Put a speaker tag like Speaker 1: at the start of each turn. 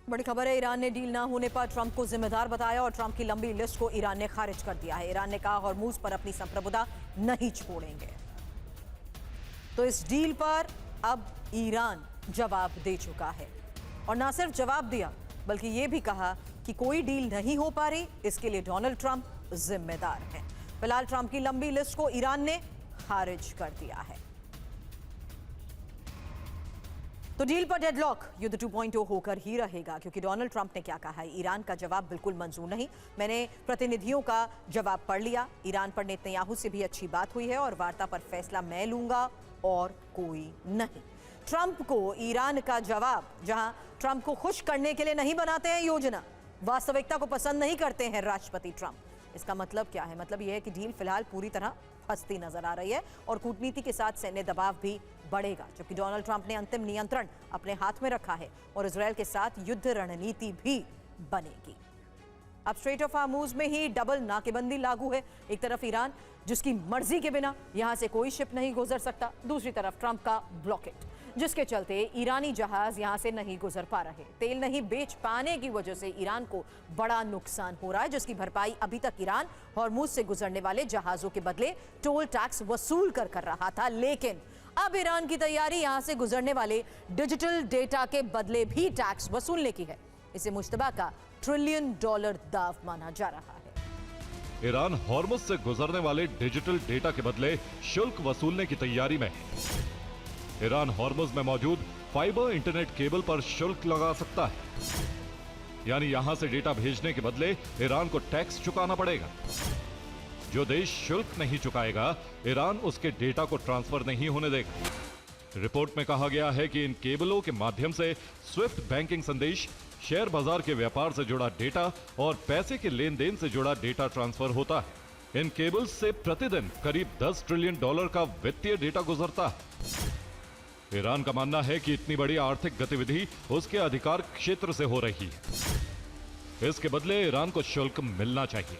Speaker 1: बड़ी खबर है, ईरान ने डील ना होने पर ट्रंप को जिम्मेदार बताया और ट्रंप की लंबी लिस्ट को ईरान ने खारिज कर दिया है। ईरान ने कहा हॉर्मूज पर अपनी संप्रभुता नहीं छोड़ेंगे। तो इस डील पर अब ईरान जवाब दे चुका है और ना सिर्फ जवाब दिया बल्कि यह भी कहा कि कोई डील नहीं हो पा रही, इसके लिए डोनाल्ड ट्रंप जिम्मेदार है। फिलहाल ट्रंप की लंबी लिस्ट को ईरान ने खारिज कर दिया है। तो डील पर डेडलॉक युद्ध 2.0 होकर ही रहेगा, क्योंकि डोनाल्ड ट्रंप ने क्या कहा है, ईरान का जवाब बिल्कुल मंजूर नहीं। मैंने प्रतिनिधियों का जवाब पढ़ लिया, ईरान पर नेतन्याहू से भी अच्छी बात हुई है और वार्ता पर फैसला मैं लूंगा और कोई नहीं। ट्रंप को ईरान का जवाब, जहां ट्रंप को खुश करने के लिए नहीं बनाते हैं योजना, वास्तविकता को पसंद नहीं करते हैं राष्ट्रपति ट्रंप। इसका मतलब क्या है? मतलब यह है कि डील फिलहाल पूरी तरह फंसती नजर आ रही है और कूटनीति के साथ सैन्य दबाव भी बढ़ेगा, जबकि डोनाल्ड ट्रंप ने अंतिम नियंत्रण अपने हाथ में रखा है और इजरायल के साथ युद्ध रणनीति भी बनेगी। अब स्ट्रेट ऑफ हार्मूज में ही डबल नाकेबंदी लागू है। एक तरफ ईरान, जिसकी मर्जी के बिना यहां से कोई शिप नहीं गुजर सकता, दूसरी तरफ ट्रंप का ब्लॉकेट, जिसके चलते ईरानी जहाज यहां से नहीं गुजर पा रहे। तेल नहीं बेच पाने की वजह से ईरान को बड़ा नुकसान हो रहा है, जिसकी भरपाई अभी तक ईरान हॉर्मूज से गुजरने वाले जहाजों के बदले टोल टैक्स वसूल कर रहा था। लेकिन अब ईरान की तैयारी यहां से गुजरने वाले डिजिटल डेटा के बदले भी टैक्स वसूलने की है। इसे मुश्तबा का $1 ट्रिलियन दाव माना जा रहा है।
Speaker 2: ईरान हॉर्मुज से गुजरने वाले डिजिटल डेटा के बदले शुल्क वसूलने की तैयारी में है। ईरान हॉर्मुज में मौजूद फाइबर इंटरनेट केबल पर शुल्क लगा सकता है, यानी यहां से डेटा भेजने के बदले ईरान को टैक्स चुकाना पड़ेगा। जो देश शुल्क नहीं चुकाएगा, ईरान उसके डेटा को ट्रांसफर नहीं होने देगा। रिपोर्ट में कहा गया है कि इन केबलों के माध्यम से स्विफ्ट बैंकिंग संदेश, शेयर बाजार के व्यापार से जुड़ा डेटा और पैसे के लेन देन से जुड़ा डेटा ट्रांसफर होता है। इन केबल्स से प्रतिदिन करीब $10 ट्रिलियन का वित्तीय डेटा गुजरता है। ईरान का मानना है कि इतनी बड़ी आर्थिक गतिविधि उसके अधिकार क्षेत्र से हो रही है, इसके बदले ईरान को शुल्क मिलना चाहिए।